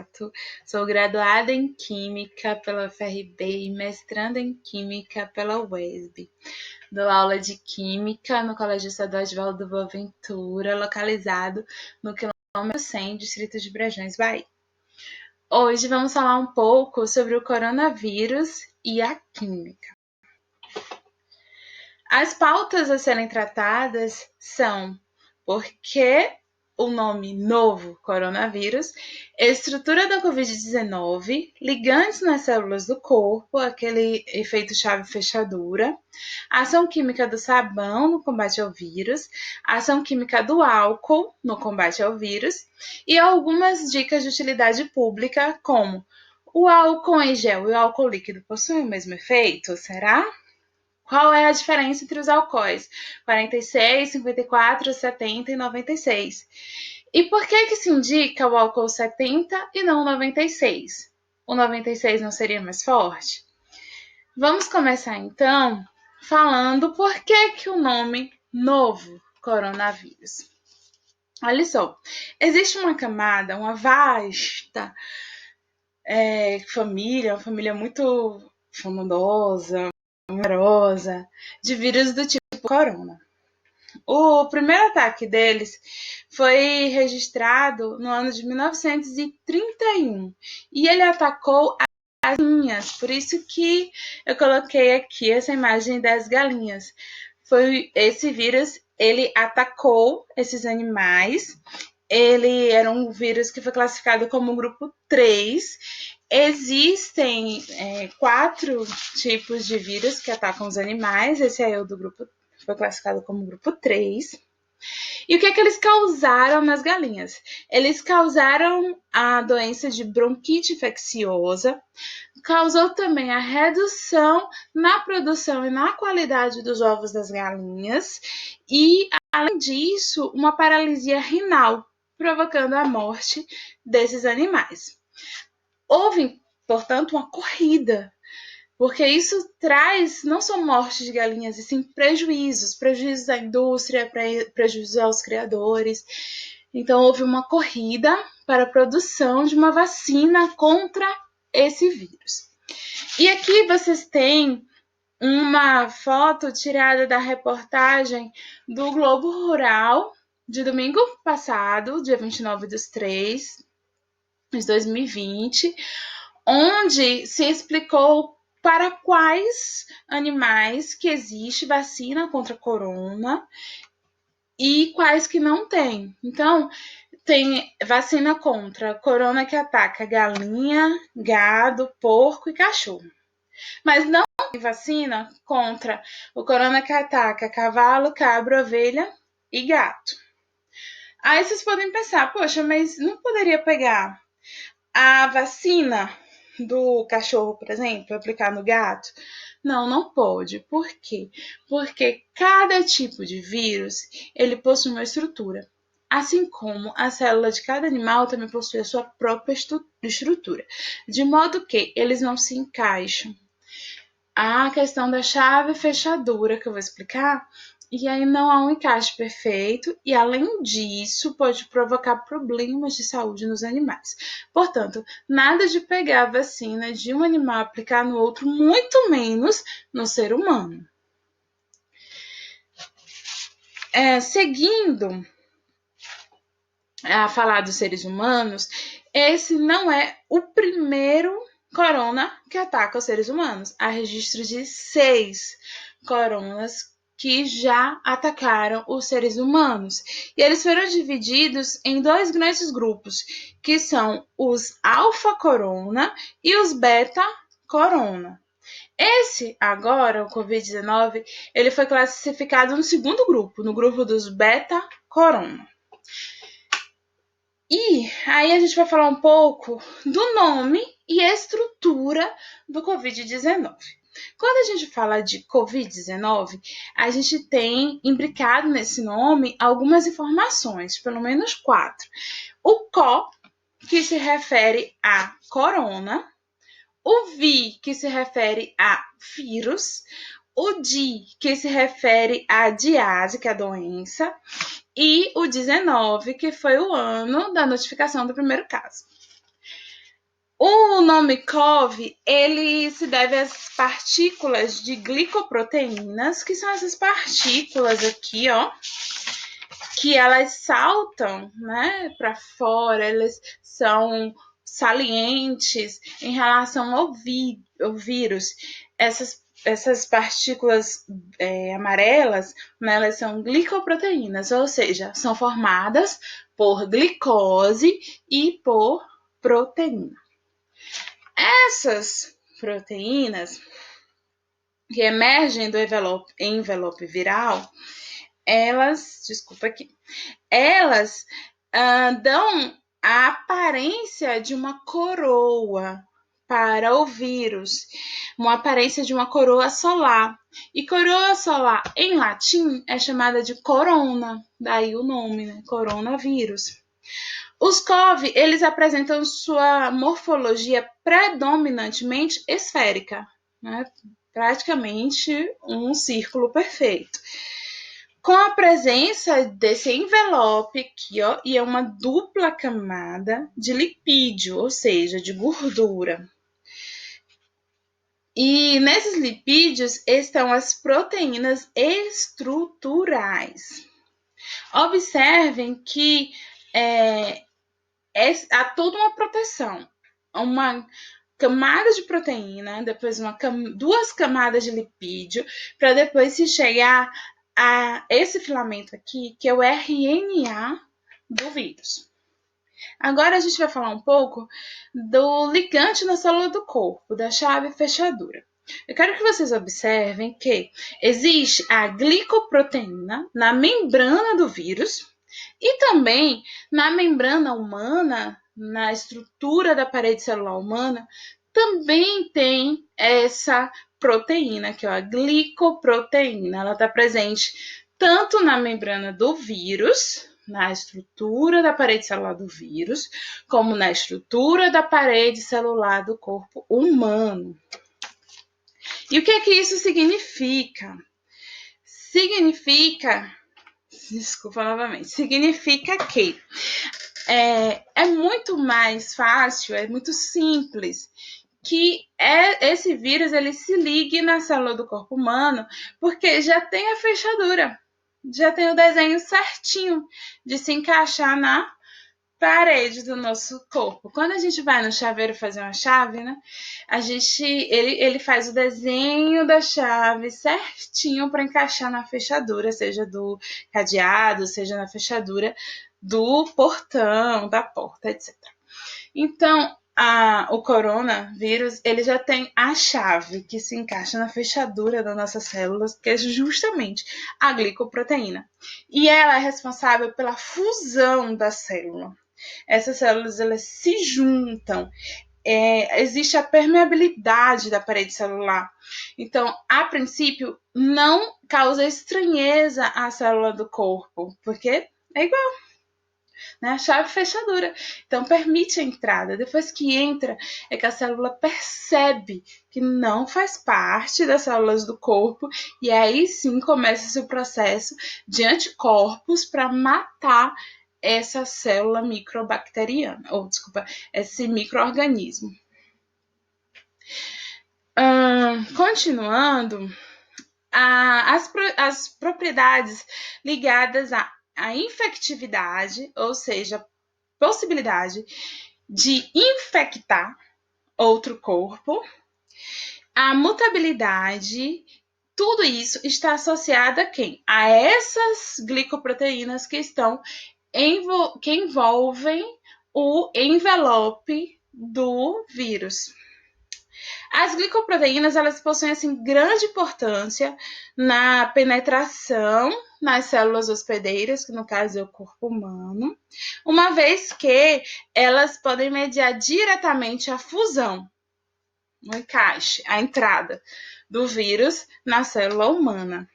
Lobato, sou graduada em Química pela UFRB e mestranda em Química pela UESB. Dou aula de Química no Colégio Estadual Oswaldo Boaventura, localizado no quilômetro 100, distrito de Brejões, Bahia. Hoje vamos falar um pouco sobre o coronavírus e a química. As pautas a serem tratadas são por que o nome novo coronavírus, estrutura da Covid-19, ligantes nas células do corpo, aquele efeito chave-fechadura, ação química do sabão no combate ao vírus, ação química do álcool no combate ao vírus e algumas dicas de utilidade pública, como o álcool em gel e o álcool líquido possuem o mesmo efeito? Será? Qual é a diferença entre os álcoois? 46, 54, 70 e 96. E por que se indica o álcool 70 e não o 96? O 96 não seria mais forte? Vamos começar então falando por que o nome novo coronavírus. Olha só, existe uma camada, uma vasta família, uma família muito famosa, numerosa, de vírus do tipo corona. O primeiro ataque deles foi registrado no ano de 1931 e ele atacou as galinhas, por isso que eu coloquei aqui essa imagem das galinhas. Foi esse vírus, ele atacou esses animais, ele era um vírus que foi classificado como grupo 3. Existem 4 tipos de vírus que atacam os animais, esse é o do grupo, foi classificado como grupo 3. E o que eles causaram nas galinhas? Eles causaram a doença de bronquite infecciosa, causou também a redução na produção e na qualidade dos ovos das galinhas e, além disso, uma paralisia renal, provocando a morte desses animais. Houve, portanto, uma corrida, porque isso traz não só morte de galinhas, e sim prejuízos à indústria, prejuízos aos criadores. Então, houve uma corrida para a produção de uma vacina contra esse vírus. E aqui vocês têm uma foto tirada da reportagem do Globo Rural de domingo passado, dia 29/3 de 2020, onde se explicou para quais animais que existe vacina contra corona e quais que não tem. Então, tem vacina contra corona que ataca galinha, gado, porco e cachorro. Mas não tem vacina contra o corona que ataca cavalo, cabra, ovelha e gato. Aí vocês podem pensar, poxa, mas não poderia pegar a vacina do cachorro, por exemplo, aplicar no gato? Não, não pode. Por quê? Porque cada tipo de vírus, ele possui uma estrutura. Assim como a célula de cada animal também possui a sua própria estrutura. De modo que eles não se encaixam. A questão da chave fechadura, que eu vou explicar, e aí não há um encaixe perfeito e, além disso, pode provocar problemas de saúde nos animais. Portanto, nada de pegar a vacina de um animal e aplicar no outro, muito menos no ser humano. Seguindo a falar dos seres humanos, esse não é o primeiro corona que ataca os seres humanos. Há registro de 6 coronas que já atacaram os seres humanos. E eles foram divididos em 2 grandes grupos, que são os alfa-corona e os beta-corona. Esse, agora, o Covid-19, ele foi classificado no segundo grupo, no grupo dos beta-corona. E aí a gente vai falar um pouco do nome e estrutura do Covid-19. Quando a gente fala de Covid-19, a gente tem imbricado nesse nome algumas informações, pelo menos 4. O CO, que se refere a corona, o VI, que se refere a vírus, o DI, que se refere à diase, que é a doença, e o 19, que foi o ano da notificação do primeiro caso. O nome CoV, ele se deve às partículas de glicoproteínas, que são essas partículas aqui, ó, que elas saltam, né, para fora, elas são salientes em relação ao vírus. Essas partículas amarelas, né, elas são glicoproteínas, ou seja, são formadas por glicose e por proteína. Essas proteínas que emergem do envelope viral, elas dão a aparência de uma coroa para o vírus, uma aparência de uma coroa solar. E coroa solar em latim é chamada de corona, daí o nome, né? Coronavírus. Os CoV, eles apresentam sua morfologia predominantemente esférica, né? Praticamente um círculo perfeito. Com a presença desse envelope aqui, ó, e é uma dupla camada de lipídio, ou seja, de gordura. E nesses lipídios estão as proteínas estruturais. Observem que há toda uma proteção. Uma camada de proteína, depois duas camadas de lipídio, para depois se chegar a esse filamento aqui, que é o RNA do vírus. Agora a gente vai falar um pouco do ligante na célula do corpo, da chave fechadura. Eu quero que vocês observem que existe a glicoproteína na membrana do vírus e também na membrana humana, na estrutura da parede celular humana, também tem essa proteína, que é a glicoproteína. Ela está presente tanto na membrana do vírus, na estrutura da parede celular do vírus, como na estrutura da parede celular do corpo humano. E o que é que isso significa? Significa que é muito mais fácil, é muito simples que esse vírus ele se ligue na célula do corpo humano, porque já tem a fechadura, já tem o desenho certinho de se encaixar na parede do nosso corpo. Quando a gente vai no chaveiro fazer uma chave, né? Ele faz o desenho da chave certinho para encaixar na fechadura, seja do cadeado, seja na fechadura do portão, da porta, etc. Então, o coronavírus, ele já tem a chave que se encaixa na fechadura das nossas células, que é justamente a glicoproteína. E ela é responsável pela fusão da célula. Essas células, elas se juntam. Existe a permeabilidade da parede celular. Então, a princípio, não causa estranheza à célula do corpo, porque é igual, né? A chave fechadura. Então, permite a entrada. Depois que entra, é que a célula percebe que não faz parte das células do corpo, e aí sim começa o processo de anticorpos para matar essa célula microbacteriana, esse microorganismo. Continuando, as propriedades ligadas à infectividade, ou seja, possibilidade de infectar outro corpo, a mutabilidade, tudo isso está associado a quem? A essas glicoproteínas que envolvem o envelope do vírus. As glicoproteínas, elas possuem assim, grande importância na penetração nas células hospedeiras, que no caso é o corpo humano, uma vez que elas podem mediar diretamente a fusão, o encaixe, a entrada do vírus na célula humana.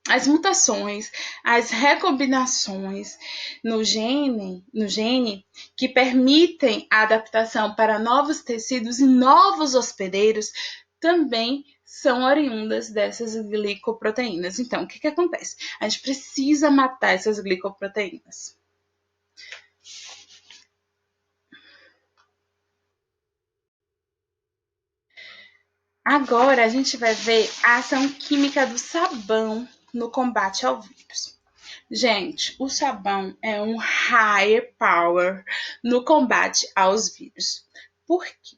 As mutações, as recombinações no gene que permitem a adaptação para novos tecidos e novos hospedeiros também são oriundas dessas glicoproteínas. Então, o que acontece? A gente precisa matar essas glicoproteínas. Agora a gente vai ver a ação química do sabão no combate ao vírus. Gente, o sabão é um higher power no combate aos vírus. Por quê?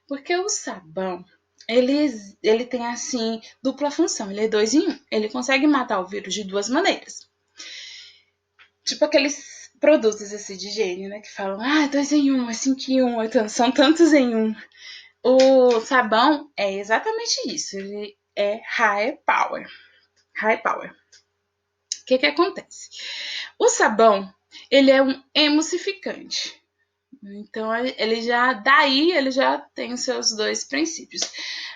Porque o sabão, ele tem assim dupla função, ele é 2 em 1. Ele consegue matar o vírus de duas maneiras. Tipo aqueles produtos assim de higiene, né, que falam, 2 em 1, é 5 em 1, então, são tantos em 1. O sabão é exatamente isso, ele é high power. High power. O que acontece? O sabão, ele é um emulsificante. Então, ele já tem os seus dois princípios.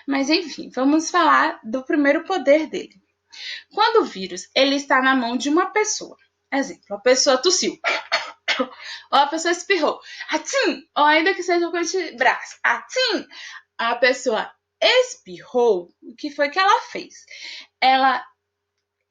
Mas, enfim, vamos falar do primeiro poder dele. Quando o vírus ele está na mão de uma pessoa, exemplo, a pessoa tossiu, ou a pessoa espirrou, atim, ou ainda que seja com o antebraço, atim, a pessoa espirrou, o que foi que ela fez? Ela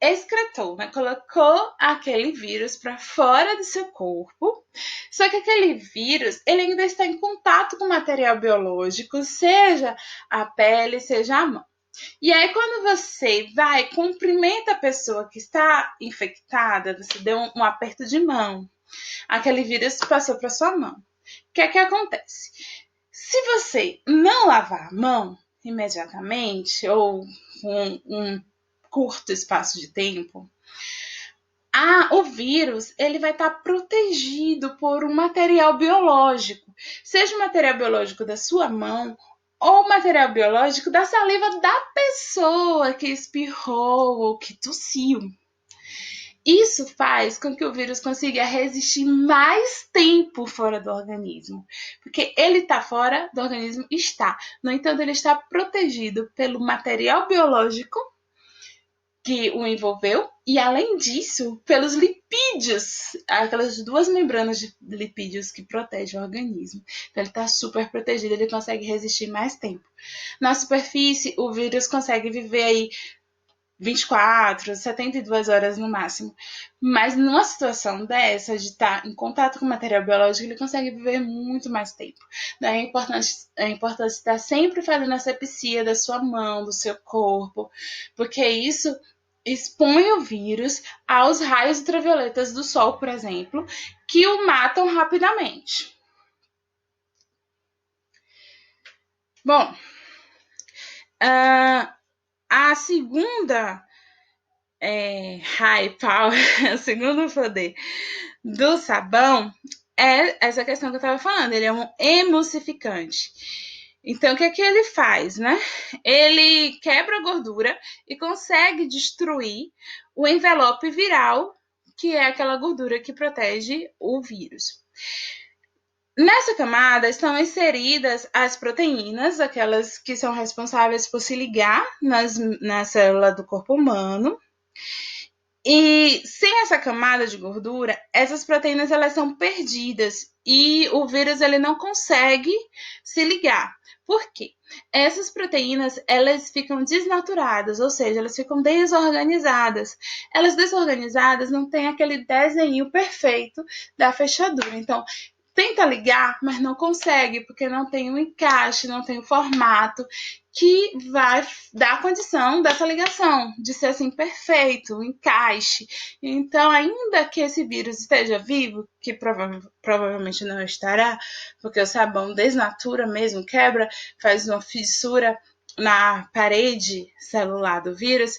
excretou, né? Colocou aquele vírus para fora do seu corpo, só que aquele vírus ele ainda está em contato com o material biológico, seja a pele, seja a mão. E aí, quando você vai cumprimenta a pessoa que está infectada, você deu um aperto de mão, aquele vírus passou para sua mão. O que acontece? Se você não lavar a mão imediatamente ou com um curto espaço de tempo, o vírus ele vai estar protegido por um material biológico, seja o material biológico da sua mão ou o material biológico da saliva da pessoa que espirrou ou que tossiu. Isso faz com que o vírus consiga resistir mais tempo fora do organismo, porque ele está fora do organismo, no entanto, ele está protegido pelo material biológico que o envolveu e, além disso, pelos lipídios, aquelas duas membranas de lipídios que protegem o organismo. Então, ele está super protegido, ele consegue resistir mais tempo. Na superfície, o vírus consegue viver aí 24, 72 horas no máximo. Mas numa situação dessa, de estar em contato com o material biológico, ele consegue viver muito mais tempo. Daí é importante estar sempre fazendo a asepsia da sua mão, do seu corpo, porque isso expõe o vírus aos raios ultravioletas do sol, por exemplo, que o matam rapidamente. Bom, a segunda high power, o segundo poder do sabão é essa questão que eu estava falando, ele é um emulsificante. Então, o que ele faz, né? Ele quebra a gordura e consegue destruir o envelope viral, que é aquela gordura que protege o vírus. Nessa camada estão inseridas as proteínas, aquelas que são responsáveis por se ligar na célula do corpo humano. E sem essa camada de gordura, essas proteínas elas são perdidas e o vírus ele não consegue se ligar. Por quê? Essas proteínas elas ficam desnaturadas, ou seja, elas ficam desorganizadas. Elas desorganizadas não têm aquele desenho perfeito da fechadura. Então, tenta ligar, mas não consegue, porque não tem o encaixe, não tem o formato que vai dar a condição dessa ligação, de ser assim perfeito, o encaixe. Então, ainda que esse vírus esteja vivo, que provavelmente não estará, porque o sabão desnatura mesmo, quebra, faz uma fissura na parede celular do vírus,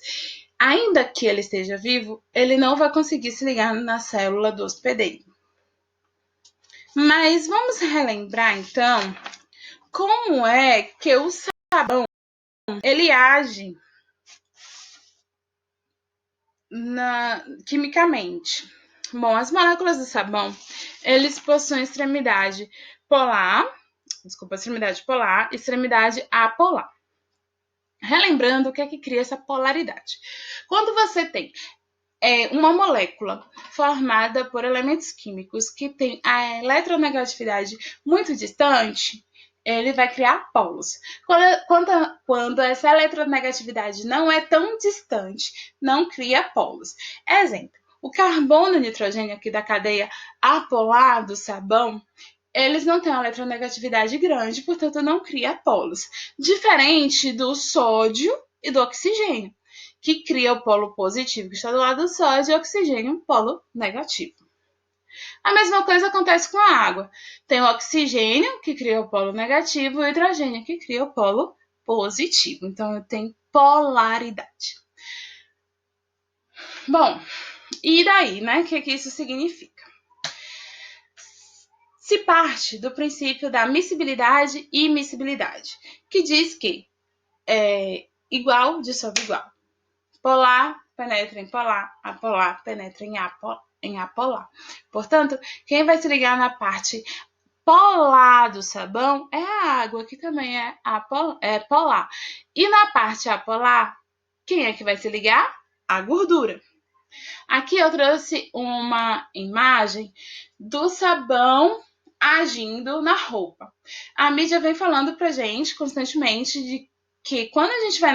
ainda que ele esteja vivo, ele não vai conseguir se ligar na célula do hospedeiro. Mas vamos relembrar, então, como é que o sabão ele age quimicamente. Bom, as moléculas do sabão, eles possuem extremidade polar e extremidade apolar. Relembrando o que é que cria essa polaridade. Quando você tem uma molécula formada por elementos químicos que tem a eletronegatividade muito distante, ele vai criar polos. Quando essa eletronegatividade não é tão distante, não cria polos. Exemplo, o carbono e o nitrogênio aqui da cadeia apolar do sabão, eles não têm uma eletronegatividade grande, portanto não cria polos. Diferente do sódio e do oxigênio, que cria o polo positivo, que está do lado do sódio, e o oxigênio, um polo negativo. A mesma coisa acontece com a água. Tem o oxigênio, que cria o polo negativo, e o hidrogênio, que cria o polo positivo. Então, tem polaridade. Bom, e daí, né? O que isso significa? Se parte do princípio da miscibilidade e immiscibilidade, que diz que igual dissolve igual. Polar penetra em polar, apolar penetra em apolar. Portanto, quem vai se ligar na parte polar do sabão é a água, que também é polar. E na parte apolar, quem é que vai se ligar? A gordura. Aqui eu trouxe uma imagem do sabão agindo na roupa. A mídia vem falando pra gente constantemente de que quando a gente vai